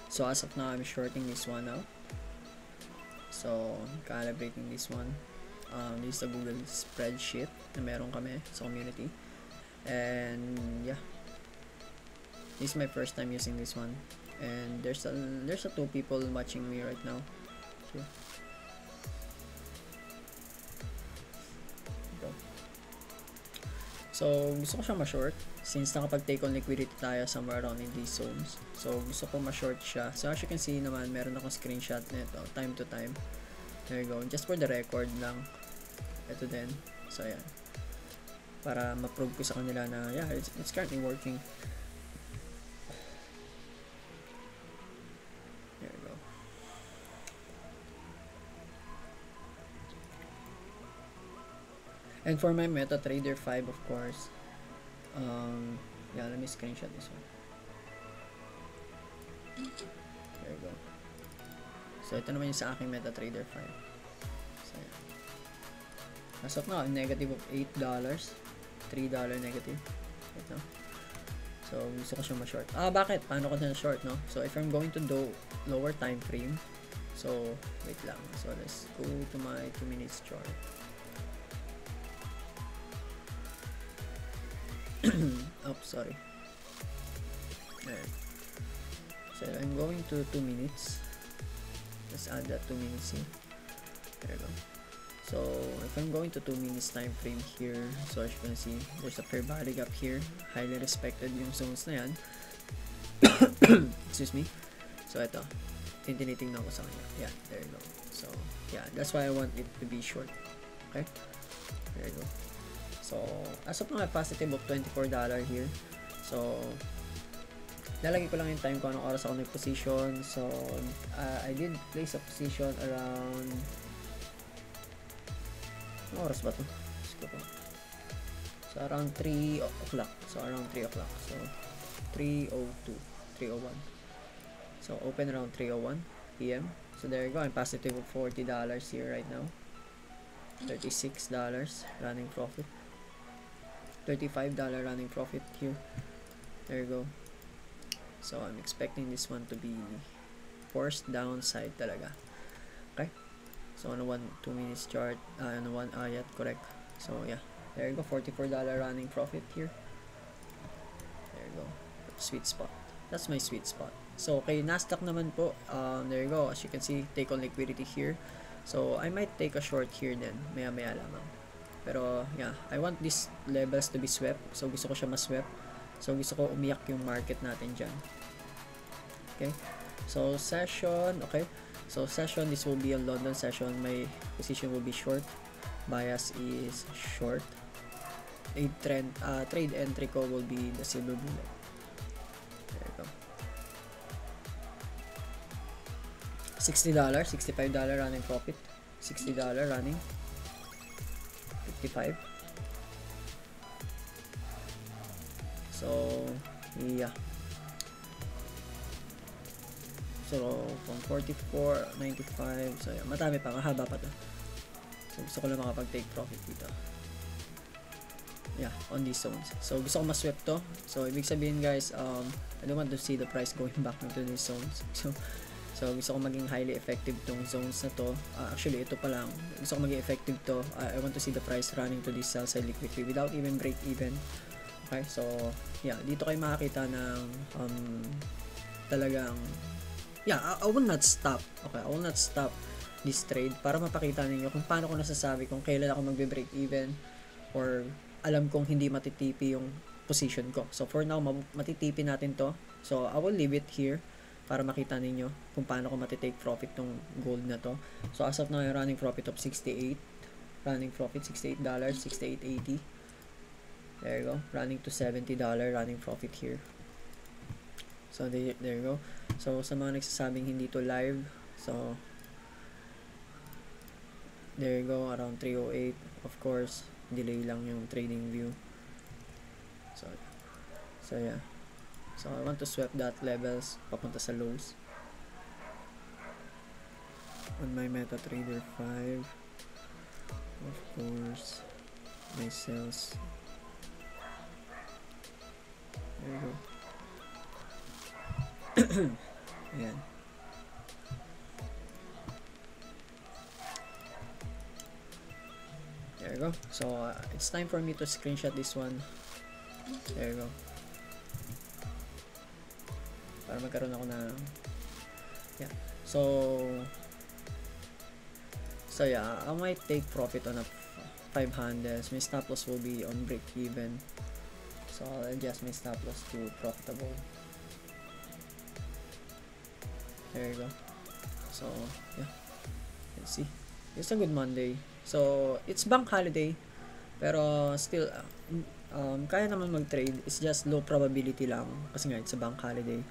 So as of now, I'm shorting this one now. So calibrating this one. This is a Google spreadsheet na meron kami sa community. And yeah, this is my first time using this one. And there's a 2 people watching me right now. Okay. So gusto ko siya ma-short since nakapag-take on liquidity tayo somewhere around in these zones. So gusto ko ma-short siya. So as you can see naman, meron akong screenshot nito time to time. There you go. Just for the record lang. Ito din. So ayan. Para ma-prove ko sa kanila na yeah, it's currently working. There you go. And for my MetaTrader 5, of course, yeah, let me screenshot this one. There you go. So ito naman yung sa aking MetaTrader 5. So yeah. As of now, negative of $8, $3 negative. Ito. So gusto ko siya ma-short. Bakit? Paano ko na short, no? So if I'm going to do lower time frame, so wait lang. So let's go to my 2 minutes chart. Oops, sorry. There. So I'm going to 2 minutes. Let's add that 2 minutes here. There you go. So if I'm going to 2 minutes time frame here, so as you can see, there's a fair value gap here. Highly respected yung zones na yan. Excuse me. So ito, tinitingnan ko sa kanya. Yeah, there you go. So yeah, that's why I want it to be short. Okay, there you go. So as of now, I positive of $24 here. So lalagay ko lang yung time ko anong oras ako nag-position. So I did place a position around, anong oras ba to? So around 3 o'clock. So around 3 o'clock. So 3:02, 3:01. So open around 3:01 p.m. So there you go. I'm positive of $40 here right now. $36 running profit. $35 running profit here. There you go. So I'm expecting this one to be forced downside talaga. Okay. So on a 2 minutes chart, on one ayat, correct. So yeah, there you go. $44 running profit here. There you go. Sweet spot. That's my sweet spot. So okay, Nasdaq naman po. There you go. As you can see, take on liquidity here. So I might take a short here then. Maya lamang. Pero yeah, I want these levels to be swept. So gusto ko siya ma-swept. So gusto ko umiyak yung market natin dyan. Okay. So session, okay. So session, this will be a London session. My position will be short. Bias is short. Trade entry ko will be the silver bullet. There you go. $60, $65 running profit. $60 running. 55. So yeah. So from 44.95. So yeah, matami pa, mahaba pa to. So gusto ko lang makapag-take profit dito. Yeah, on these zones. So gusto ko ma-sweep to. So ibig sabihin guys, I don't want to see the price going back into these zones. So gusto ko maging highly effective tong zones na to. Actually ito pa lang. Gusto ko maging effective to. I want to see the price running to this sell side liquidity without even break even. Okay, so yeah, dito kayo makakita ng talagang yeah, I will not stop. Okay, I will not stop this trade para mapakita ninyo kung paano ko nasasabi kung kailan ako magbe-break even or alam kong hindi matitipi yung position ko. So for now, matitipi natin to. So I will leave it here para makita ninyo kung paano ko matitake profit tong gold na to. So as of now, yung running profit of 68. Running profit $68, 68.80. There you go. Running to $70 running profit here. So there you go. So sa mga nagsasabing hindi to live, so there you go, around 3:08. Of course, delay lang yung trading view. So yeah. So I want to swap that levels papunta sa lows. On my MetaTrader 5, of course, my sales. There you go. Ayan. There you go. So, it's time for me to screenshot this one. There you go. Para magkaroon ako na... Yeah. So yeah, I might take profit on a 5 handles. My stop loss will be on break even. So I'll adjust my stop loss to profitable. There you go. So yeah, let's see. It's a good Monday. So it's bank holiday, pero still kaya naman mag-trade. It's just low probability lang kasi nga it's a bank holiday.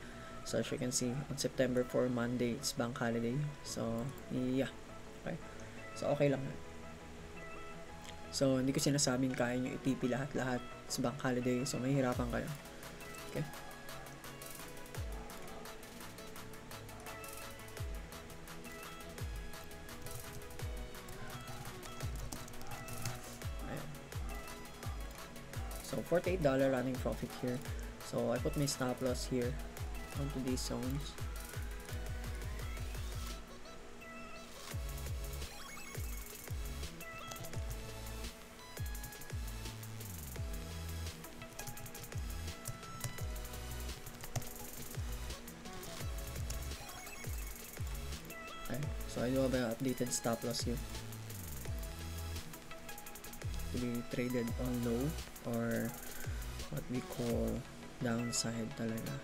So as you can see, on September 4 Monday, it's bank holiday. So yeah, okay. So okay lang. So hindi ko sinasabing kaya nyo i-TP lahat-lahat sa bank holiday. So mahihirapan kayo. Okay. So $48 running profit here. So I put my stop loss here onto these zones. Okay. So I do have an updated stop loss here to be traded on low, or what we call downside talaga.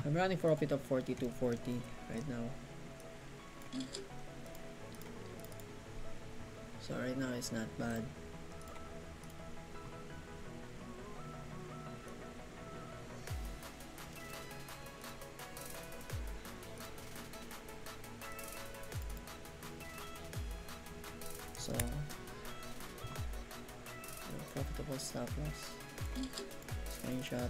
I'm running for a profit of 42.40 right now. So right now it's not bad. So profitable stop loss. Screenshot.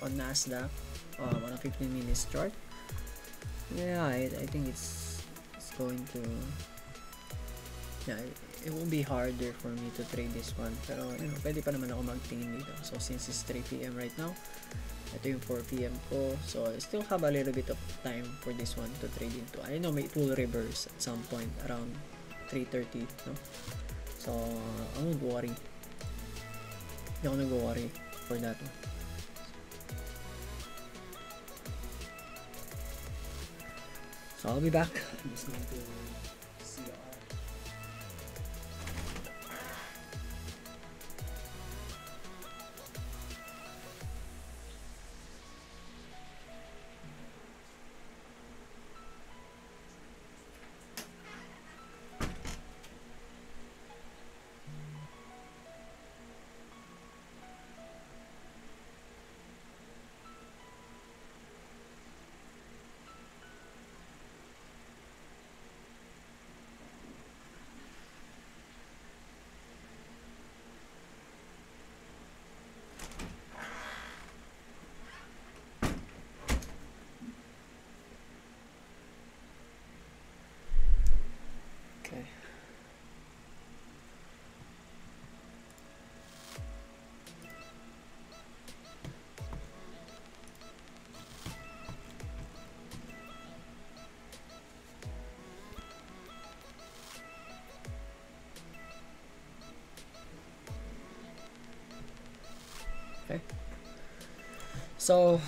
On Nasdaq, on a 15 minutes chart. Yeah, I think it's going to, yeah, it won't be harder for me to trade this one, pero you know, pwede pa naman ako magtingin dito. So since it's 3 PM right now, ito yung 4 PM ko, so I still have a little bit of time for this one to trade into. I know it will reverse at some point around 3:30, no? So I won't worry. Hindi ako nag-worry for that one. So I'll be back. I'm just going to CR. Okay. So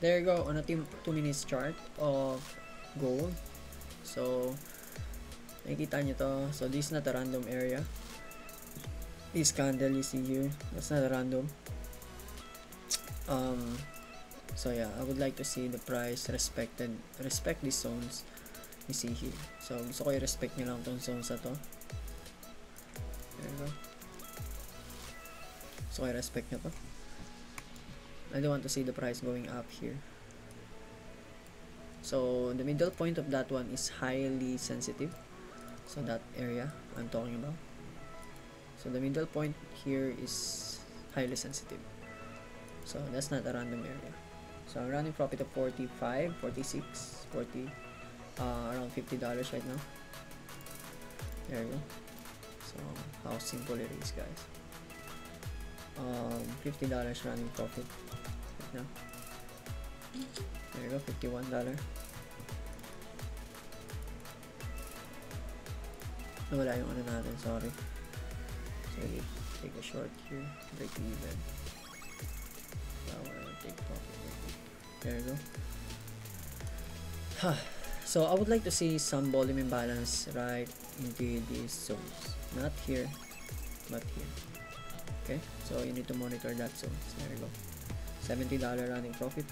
there you go on a 2 minutes chart of gold. So nakikita nyo to. So this is not a random area. This candle you see here, that's not a random. So yeah, I would like to see the price respect these zones you see here. So gusto ko i-respect nyo lang tong zones na to. There you go. So I respect nyo to. I don't want to see the price going up here. So the middle point of that one is highly sensitive. So that area I'm talking about. So the middle point here is highly sensitive. So that's not a random area. So I'm running profit of 45, 46, 40, around $50 right now. There you go. So how simple it is, guys. $50 running profit right now. There you go, $51. Nawala yung ano natin, sorry. So take a short here, break even. Take profit. There you go. So I would like to see some volume imbalance right into these zones. Not here, but here. Okay, so you need to monitor that zone. There you go. $70 running profit.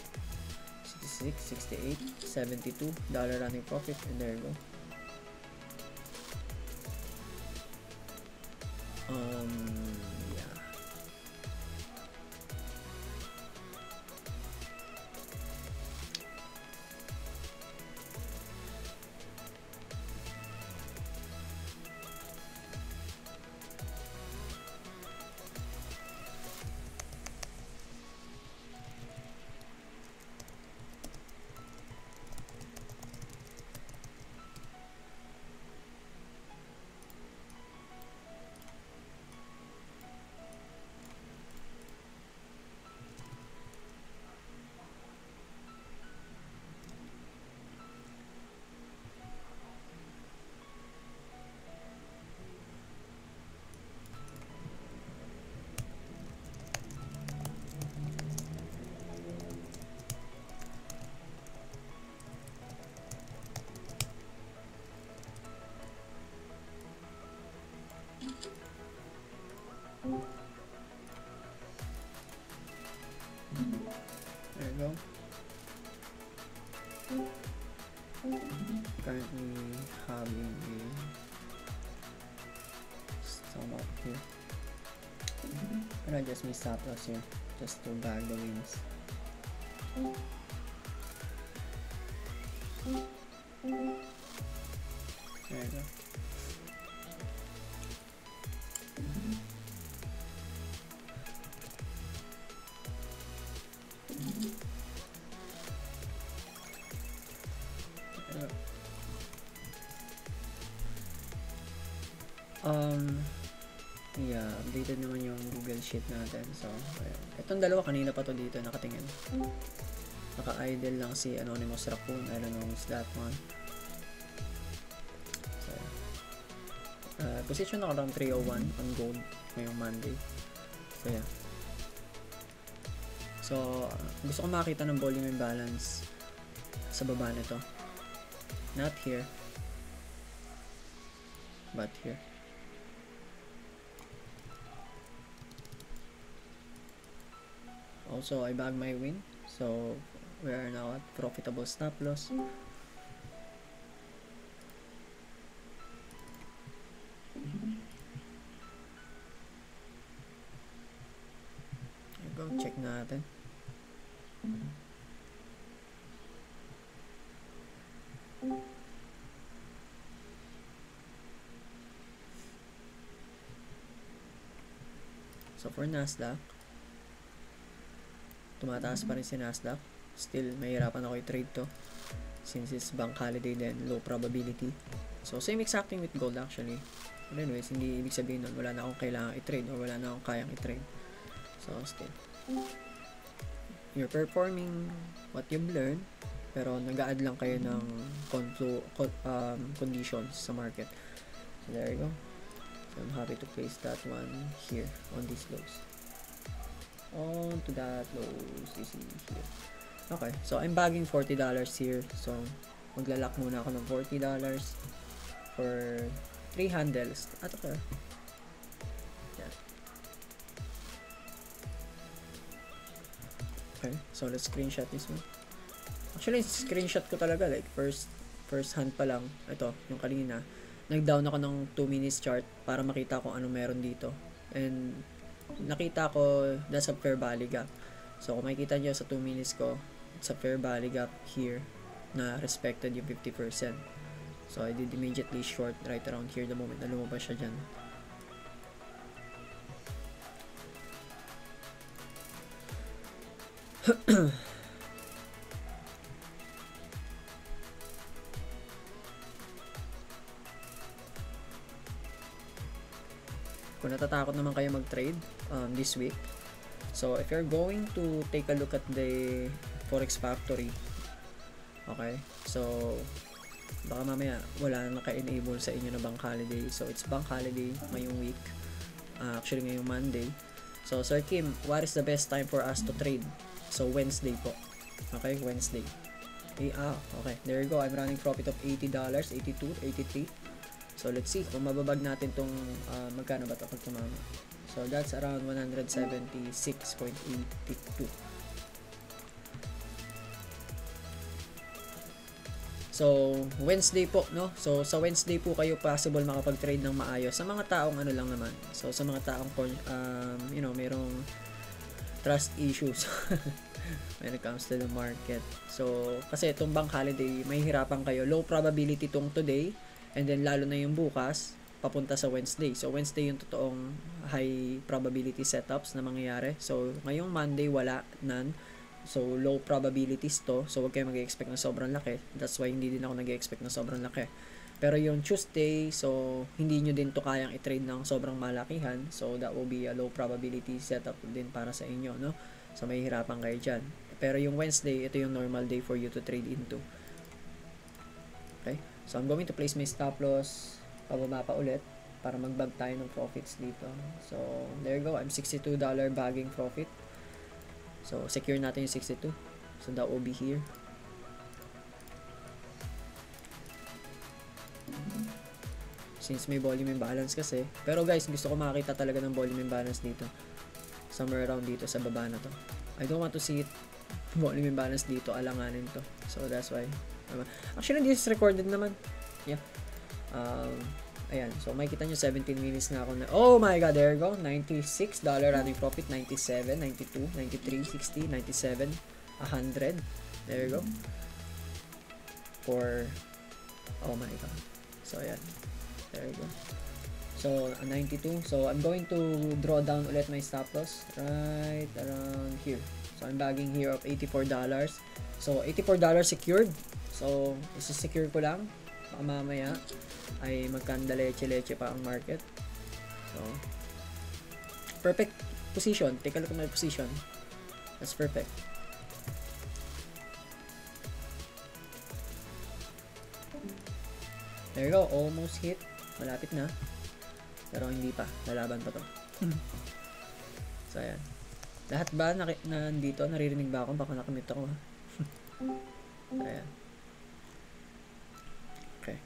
66, 68, $72 running profit, and there you go. Yeah. There you go. Currently having a stop up here. And I just missed stop loss here just to bag the wins. There you go. Yeah, updated naman yung Google Sheet natin. So, ayan. Itong dalawa kanina pa to dito nakatingin. Naka-idle lang si Anonymous Raccoon. I don't know who's that one. So, position ako around 301 on gold ngayong Monday. So, yeah. So, gusto ko makita ng volume imbalance sa baba nito. Not here, but here. Also, I bag my win, so we are now at profitable stop loss. Go check natin. So for Nasdaq, tumataas pa rin si Nasdaq. Still, mahirapan ako i-trade to since it's bank holiday then low probability. So same exact thing with gold actually. But anyways, hindi ibig sabihin nun wala na akong kailangan i-trade or wala na akong kayang i-trade. So still, you're performing what you've learned, pero nag-a-add lang kayo ng conditions sa market. So there you go. So I'm happy to place that one here on these lows. On to that lows you see here. Okay, so I'm bagging $40 here. So, maglalak muna ako ng $40 for 3 handles. At okay. Yeah. Okay, so let's screenshot this one. Actually, screenshot ko talaga like first hand pa lang. Ito, yung kanina. Nag-down ako ng 2 minutes chart para makita ko anong meron dito. And nakita ko that's a fair value gap. So, kung makikita nyo sa 2 minutes ko, it's a fair value gap here na respected yung 50%. So, I did immediately short right around here the moment na lumabas siya dyan. Kung natatakot naman kayo mag-trade this week, so if you're going to take a look at the Forex Factory, okay, so baka mamaya wala naka-enable sa inyo na bank holiday. So it's bank holiday ngayong week, actually ngayong Monday. So Sir Kim, what is the best time for us to trade? So Wednesday po. Okay, Wednesday. Okay, there you go. I'm running profit of $80, 82, 83. So let's see kung mababag natin tong magkano ba ito pag tumama. So that's around 176.82. So Wednesday po, no? So sa Wednesday po kayo possible makapag-trade ng maayos sa mga taong ano lang naman. So sa mga taong you know, merong trust issues when it comes to the market. So kasi itong bank holiday, may hirapan kayo. Low probability tong today. And then, lalo na yung bukas, papunta sa Wednesday. So, Wednesday yung totoong high probability setups na mangyayari. So, ngayong Monday, wala, none. So, low probabilities to. So, huwag kayo mag-expect na sobrang laki. That's why hindi din ako nag-expect na sobrang laki. Pero yung Tuesday, so, hindi nyo din to kayang i-trade ng sobrang malakihan. So, that will be a low probability setup din para sa inyo, no? So, may hirapan kayo dyan. Pero yung Wednesday, ito yung normal day for you to trade into. Okay? So, I'm going to place my stop loss pababa pa ulit para mag-bag tayo ng profits dito. So, there you go. I'm $62 bagging profit. So, secure natin yung 62. So, that will be here. Since may volume imbalance kasi. Pero guys, gusto ko makakita talaga ng volume imbalance dito. Somewhere around dito sa baba na to. I don't want to see it volume imbalance dito. Alanganin to. So, that's why. Actually, this is recorded naman. Yeah. Ayan. So, makikita nyo 17 minutes na ako na. Oh my God, there you go. $96 running profit. 97, 92, 93, 60, 97, 100. There you go. For, oh my God. So, ayan. There you go. So, 92. So, I'm going to draw down ulit my stop loss right around here. So, I'm bagging here of $84. So, $84 secured. So, isi-secure ko lang. Mamaya ay magkandaleche-leche pa ang market. So, perfect position. Take a look at my position. That's perfect. There you go. Almost hit. Malapit na. Pero hindi pa. Lalaban pa to. So, ayan. Lahat ba nandito? Naririnig ba ako? Baka nakamute ako, ha? Ayan. Okay.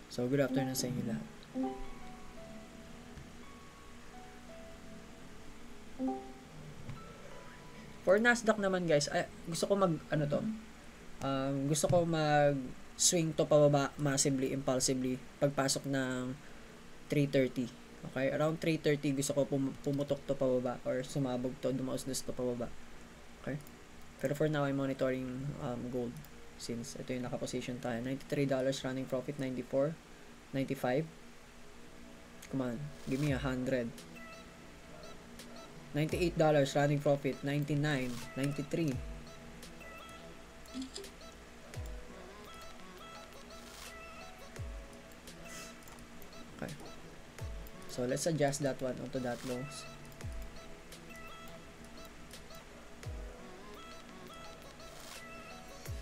So, good afternoon sa inyo lahat. For Nasdaq naman guys, gusto ko gusto ko swing to pababa massively, impulsively pagpasok ng 330. Okay, around 330 gusto ko pumutok to pababa or sumabog to, dumausdos to pababa. Okay, pero for now I'm monitoring gold since ito yung naka-position tayo. $93 running profit, 94, 95. Come on, give me 100. $98 running profit, 99, 93. Okay. So let's adjust that one onto that lows.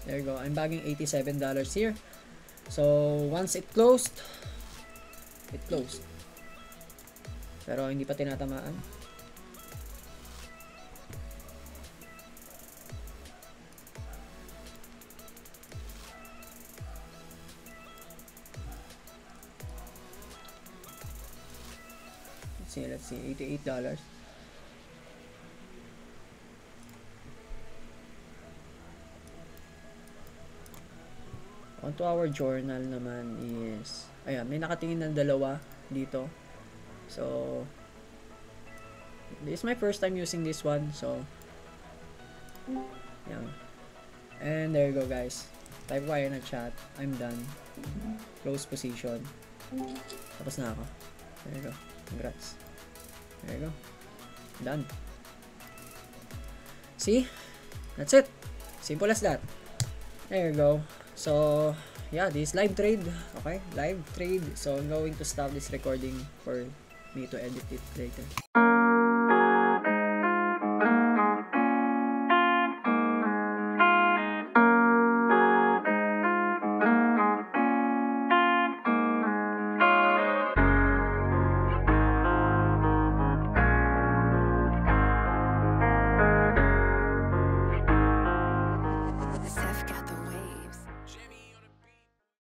There you go. I'm bagging $87 here. So once it closed, it closed. Pero hindi pa tinatamaan. let's see, $88. Onto our journal naman is, ayan, may nakatingin ng dalawa dito. So, this is my first time using this one. So, yan. And there you go, guys. Type ko kayo na chat. I'm done. Close position. Tapos na ako. There you go. Congrats. There you go. Done. See? That's it. Simple as that. There you go. So, yeah, this live trade. Okay? Live trade. So, I'm going to stop this recording for me to edit it later.